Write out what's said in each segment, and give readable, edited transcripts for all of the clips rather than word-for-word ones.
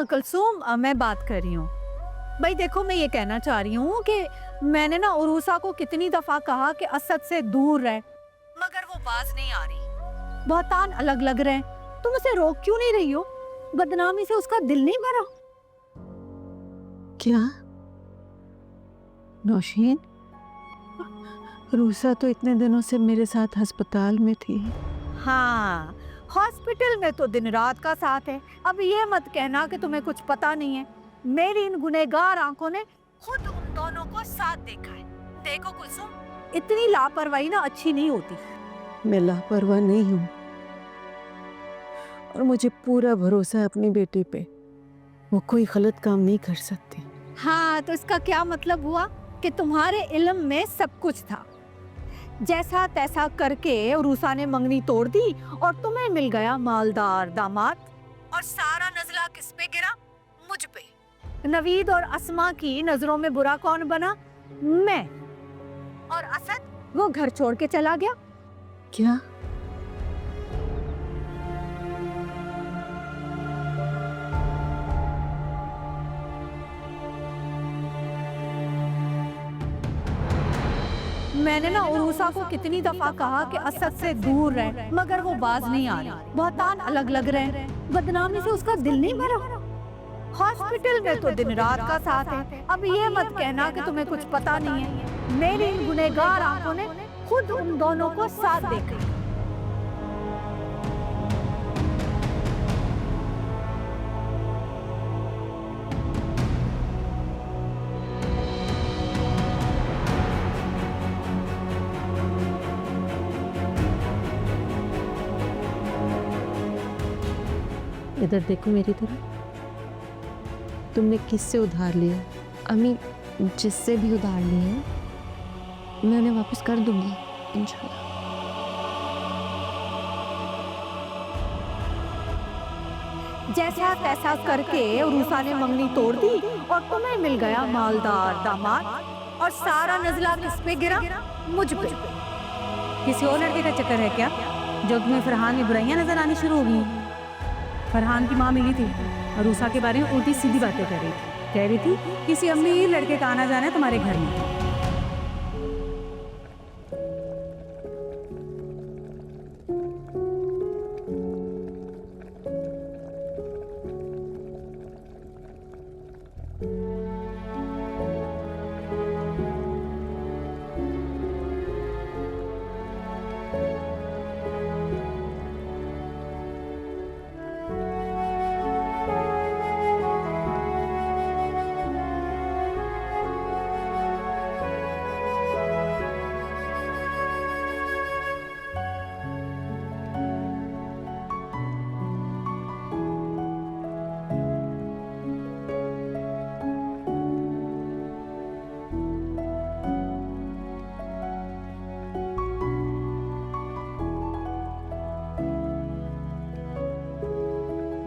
हाँ कुलसूम, मैं बात कर रही हूँ। भाई देखो, मैं ये कहना चाह रही हूँ कि मैंने ना उरूसा को कितनी दफा कहा कि असद से दूर रहे, मगर वो बाज नहीं आ रही। बहुतान अलग लग रहे हैं। तुम उसे रोक क्यों नहीं रही हो? बदनामी से उसका दिल नहीं भरा? क्या नौशीन, रूसा तो इतने दिनों से मेरे साथ अस्पताल में थी। हाँ, हॉस्पिटल में तो दिन रात का साथ है। अब ये मत कहना कि तुम्हें कुछ पता नहीं है। मेरी इन गुनहगार आंखों ने खुद उन दोनों को साथ देखा है। देखो कुलसुम, इतनी लापरवाही ना अच्छी नहीं होती। मैं लापरवाह नहीं हूँ और मुझे पूरा भरोसा है अपनी बेटी पे। वो कोई गलत काम नहीं कर सकती। हाँ, तो इसका क्या मतलब हुआ कि तुम्हारे इल्म में सब कुछ था। जैसा तैसा करके उरूसा ने मंगनी तोड़ दी और तुम्हें मिल गया मालदार दामाद। और सारा नजला किस पे गिरा? मुझ पे। नवीद और अस्मा की नजरों में बुरा कौन बना? मैं। और असद, वो घर छोड़ के चला गया। क्या? मैंने ना उरूसा को कितनी दफा कहा कि असद से दूर रहे, मगर वो बाज नहीं आ रही। बहुतान अलग लग रहे हैं। बदनामी से उसका दिल नहीं भरा। हॉस्पिटल में तो दिन रात का साथ है। अब ये मत कहना कि तुम्हें कुछ पता नहीं है। मेरी इन गुनहगार आंखों ने खुद उन दोनों को साथ देखा। इधर देखो मेरी तरफ। तुमने किससे उधार लिया? अम्मी, जिससे भी उधार लिए हैं मैं उन्हें वापस कर दूंगी इंशाल्लाह। जैसा तैसा करके उरूसा ने मंगनी तोड़ दी और तुम्हें मिल गया मालदार दामाद। और सारा नजला किस पे गिरा? मुझ पे। किसी और लड़के का चक्कर है क्या जो तुम्हें फरहान में बुराइयां नजर आनी शुरू हो गई? फरहान की माँ मिली थी और उषा के बारे में उल्टी सीधी बातें कर रही थी। कह रही थी किसी अमीर लड़के का आना जाना है तुम्हारे घर में।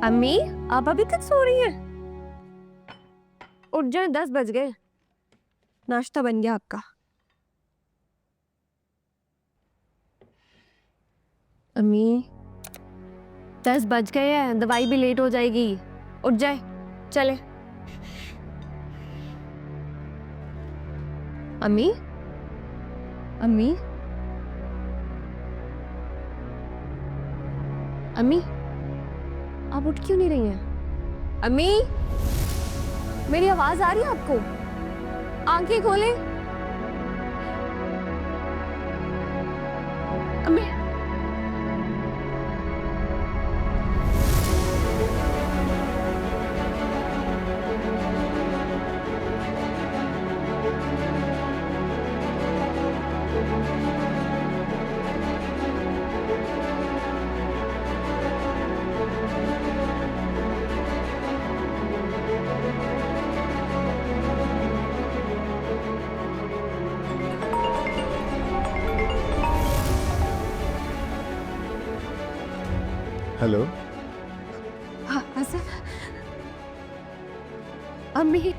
अम्मी, आप अभी तक सो रही हैं? उठ जाए, 10 बज गए। नाश्ता बन गया आपका। अम्मी, 10 बज गए हैं, दवाई भी लेट हो जाएगी। उठ जाए, चले। अम्मी, अम्मी, अम्मी, आप उठ क्यों नहीं रही हैं? अम्मी, मेरी आवाज आ रही है आपको? आंखें खोलें। अम्मी, हेलो। हाँ सर। अम्मी,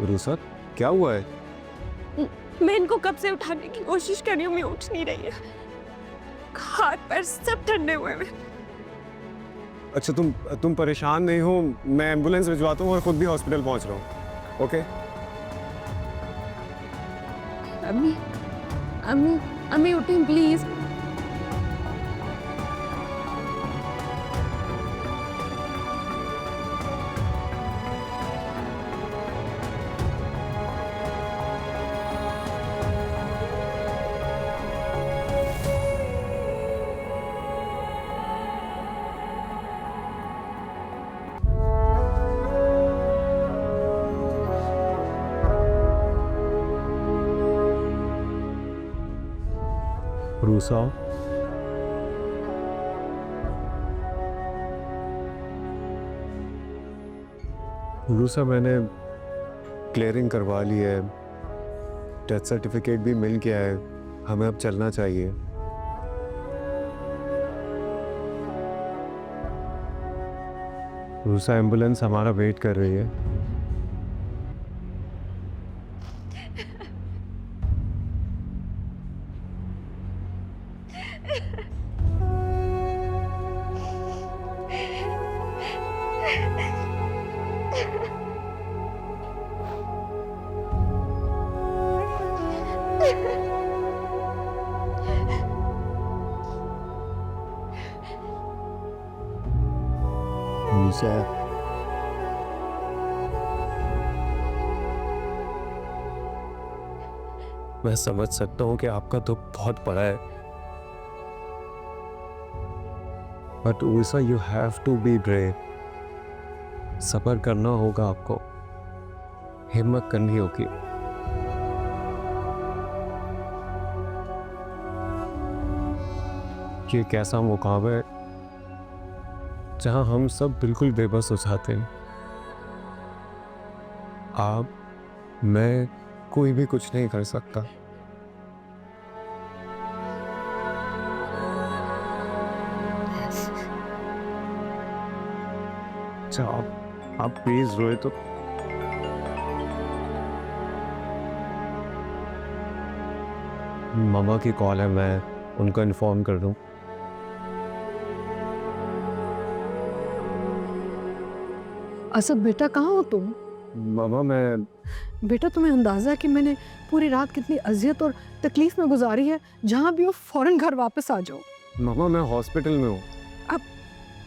रूसा, क्या हुआ है? मैं इनको कब से उठाने की कोशिश कर रही हूँ, मैं उठ नहीं रही है। हाथ पैर सब ठंडे हुए हैं। अच्छा तुम परेशान नहीं हो, मैं एम्बुलेंस भिजवाता हूँ और खुद भी हॉस्पिटल पहुँच रहा हूँ। ओके? अम्मी अम्मी अम्मी उठें प्लीज। रूसा, रूसा मैंने क्लियरिंग करवा ली है, डेथ सर्टिफिकेट भी मिल गया है, हमें अब चलना चाहिए। रूसा, एम्बुलेंस हमारा वेट कर रही है। रूसा, मैं समझ सकता हूँ कि आपका दुख बहुत बड़ा है, बट रूसा you have to be brave. सब्र करना होगा आपको, हिम्मत करनी होगी। ये एक ऐसा मुकाम है जहां हम सब बिल्कुल बेबस हो जाते हैं। आप, मैं, कोई भी कुछ नहीं कर सकता। अच्छा, आप प्लीज रोए तो। मामा की कॉल है, मैं उनको इन्फॉर्म कर दूं। असद बेटा, कहाँ हो तुम? मामा मैं बेटा, तुम्हें अंदाजा है कि मैंने पूरी रात कितनी अजियत और तकलीफ में गुजारी है। जहाँ भी हो फौरन घर वापस आ जाओ। मामा मैं हॉस्पिटल में हूँ।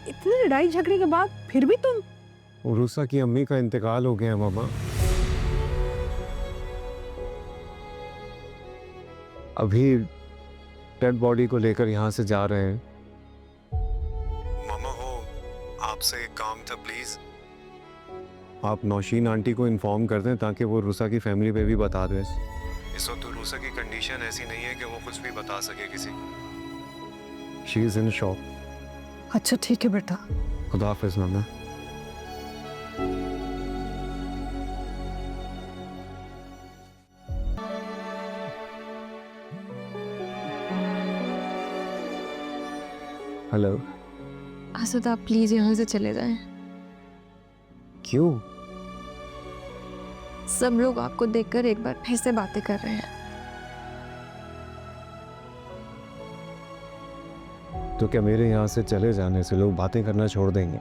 इतने लड़ाई झगड़े के बाद फिर भी तुम? रूसा की अम्मी का इंतकाल हो गया मामा। अभी डेड बॉडी को लेकर यहाँ से जा रहे हैं। मामा हो, आपसे एक काम था प्लीज। आप नौशीन आंटी को इन्फॉर्म कर दें ताकि वो रूसा की फैमिली पे भी बता दें। इस वक्त तो रूसा की कंडीशन ऐसी नहीं है कि वो कुछ भी बता सके किसी। She is in shock. अच्छा ठीक है बेटा। खुदा हाफिज मामा। हेलो। असद आप प्लीज यहाँ से चले जाएं। क्यों? सब लोग आपको देखकर एक बार फिर से बातें कर रहे हैं। तो क्या मेरे यहाँ से चले जाने से लोग बातें करना छोड़ देंगे?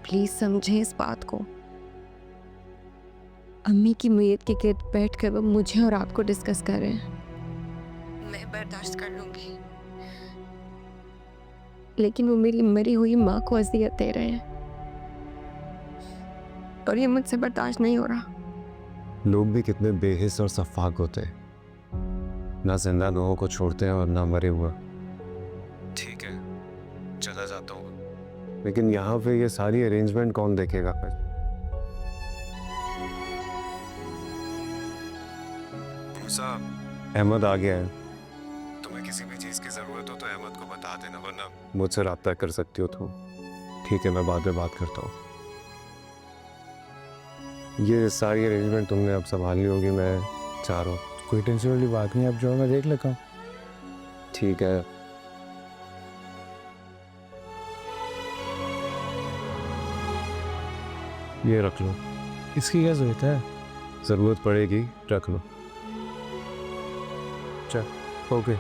प्लीज समझें इस बात को। अम्मी की मैयत के गिर्द बैठकर वो मुझे और आपको डिस्कस कर रहे हैं। मैं बर्दाश्त कर लूंगी, लेकिन वो मेरी मरी हुई माँ को अजियत दे रहे हैं और ये मुझसे बर्दाश्त नहीं हो रहा। लोग भी कितने बेहिस और सफाक होते हैं, ना जिंदा लोगों को छोड़ते हैं और ना मरे हुए। ठीक है, चला जाता हूँ, लेकिन यहाँ पे ये सारी अरेंजमेंट कौन देखेगा फिर? अहमद आ गया है। तुम्हें किसी भी चीज़ की ज़रूरत हो तो अहमद को बता देना, वरना मुझसे रब्ता कर सकती हो तुम। ठीक है, मैं बाद में बात करता हूँ। ये सारी अरेंजमेंट तुमने अब संभालनी होगी, मैं चाह रहा हूँ। कोई टेंशन वाली बात नहीं, अब जो मैं देख लेता हूँ। ठीक है। ये रख लो। इसकी क्या जरूरत है? ज़रूरत पड़ेगी, रख लो। चल, ओके।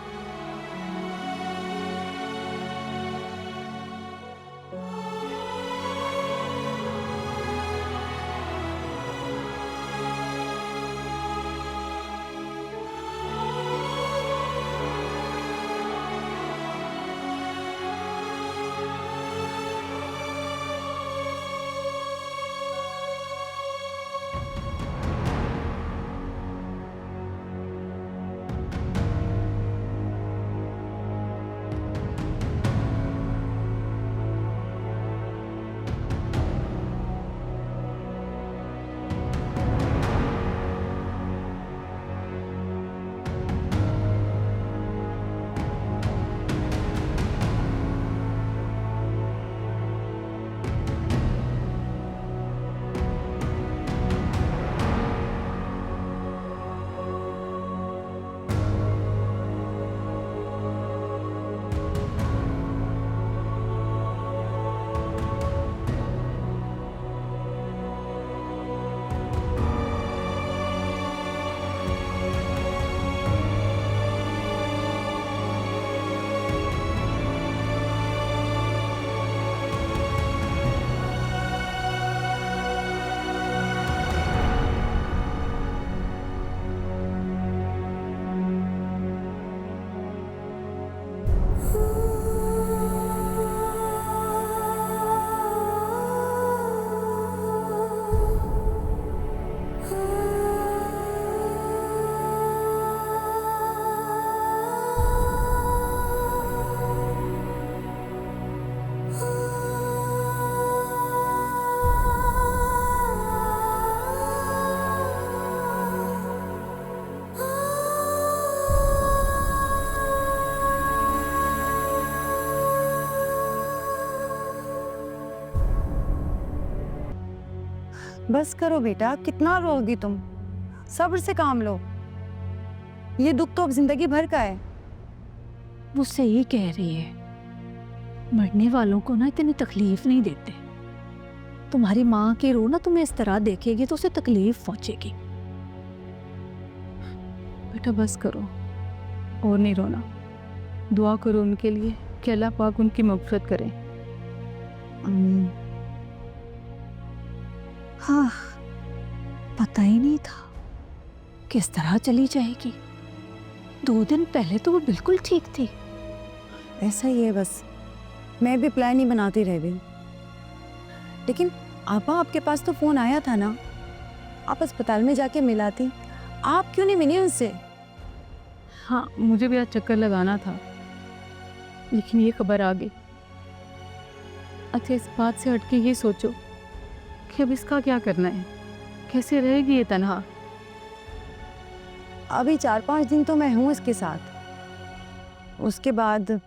बस करो बेटा, कितना रोगी तुम। सब्र से काम लो, ये दुख तो अब जिंदगी भर का है। वो सही कह रही है, मरने वालों को ना इतनी तकलीफ नहीं देते। तुम्हारी माँ की रूह ना तुम्हें इस तरह देखेगी तो उसे तकलीफ पहुंचेगी। बेटा बस करो और नहीं रोना। दुआ करो उनके लिए कि अल्लाह पाक उनकी मग़फ़िरत करे। हाँ, पता ही नहीं था किस तरह चली जाएगी। 2 दिन पहले तो वो बिल्कुल ठीक थी। ऐसा ही है बस, मैं भी प्लान ही बनाती रह गई। लेकिन आपा, आपके पास तो फोन आया था ना, आप अस्पताल में जाके मिलाती। आप क्यों नहीं मिली उनसे? हाँ, मुझे भी आज चक्कर लगाना था, लेकिन ये खबर आ गई। अच्छा, इस बात से हटके ये सोचो कि अब इसका क्या करना है, कैसे रहेगी ये तन्हा। अभी 4-5 दिन तो मैं हूँ इसके साथ, उसके बाद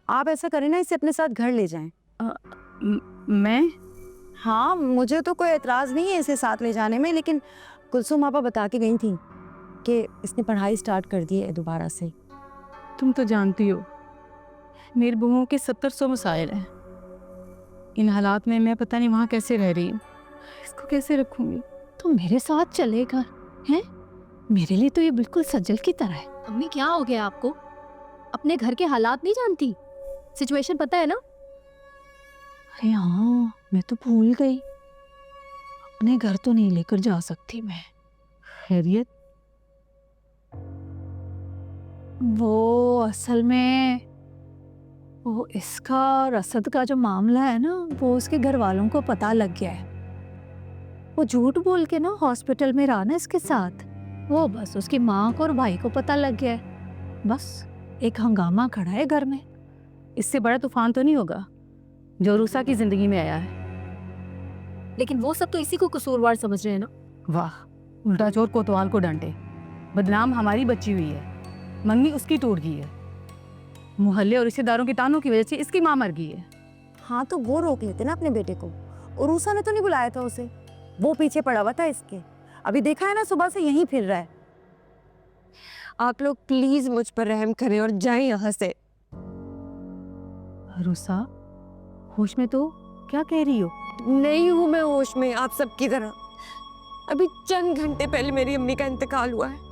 आप ऐसा करें ना, इसे अपने साथ घर ले जाएं। मैं? हाँ, मुझे तो कोई एतराज़ नहीं है इसे साथ ले जाने में, लेकिन कुलसुम आपा बता के गई थी कि इसने पढ़ाई स्टार्ट कर दी है दोबारा से। तुम तो जानती हो मेरी बहुओं के 700 मसाइल हैं। इन हालात में मैं पता नहीं वहाँ कैसे रह रही हूँ, इसको कैसे रखूँगी। तो मेरे साथ चलेगा हैं? मेरे लिए तो ये बिल्कुल सजल की तरह है। अम्मी क्या हो गया आपको? अपने घर के हालात नहीं जानती? सिचुएशन पता है ना? अरे हाँ, मैं तो भूल गई। अपने घर तो नहीं लेकर जा सकती मैं। खैरियत? वो असल में वो इसका और असद का जो मामला है ना, वो उसके घर वालों को पता लग गया है। वो झूठ बोल के ना हॉस्पिटल में रहा ना इसके साथ, वो बस उसकी माँ को और भाई को पता लग गया है। बस एक हंगामा खड़ा है घर में। इससे बड़ा तूफान तो नहीं होगा जो रूसा की जिंदगी में आया है। लेकिन वो सब तो इसी को कसूरवार समझ रहे हैं ना। वाह, उल्टा चोर कोतवाल को डांटे। बदनाम हमारी बची हुई है, मंगनी उसकी टूट गई है, मोहल्ले और रिश्तेदारों के तानों की वजह से इसकी माँ मर गई है। हाँ, तो वो रोक लेते ना अपने बेटे को। उरूसा ने तो नहीं बुलाया था उसे, वो पीछे पड़ा हुआ था इसके। अभी देखा है ना, सुबह से यहीं फिर रहा है। आप लोग प्लीज मुझ पर रहम करें और जाएं यहाँ से। रूसा, होश में तो क्या कह रही हो? नहीं हूँ मैं होश में आप सबकी तरह। अभी चंद घंटे पहले मेरी अम्मी का इंतकाल हुआ है।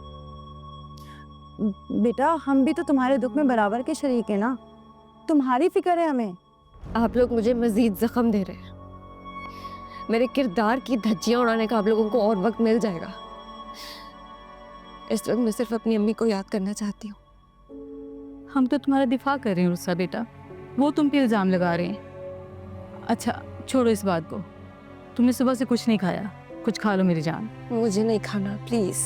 बेटा, हम भी तो तुम्हारे दुख में बराबर के शरीक है ना, तुम्हारी फिक्र है हमें। आप लोग मुझे मजीद जख्म दे रहे हैं। मेरे किरदार की धज्जियां उड़ाने का आप लोगों को और वक्त मिल जाएगा। इस वक्त मैं सिर्फ अपनी अम्मी को याद करना चाहती हूँ। हम तो तुम्हारा दिफा कर रहे हैं रूसा बेटा, वो तुम पे इल्ज़ाम लगा रहे हैं। अच्छा छोड़ो इस बात को, तुमने सुबह से कुछ नहीं खाया, कुछ खा लो मेरी जान। मुझे नहीं खाना प्लीज।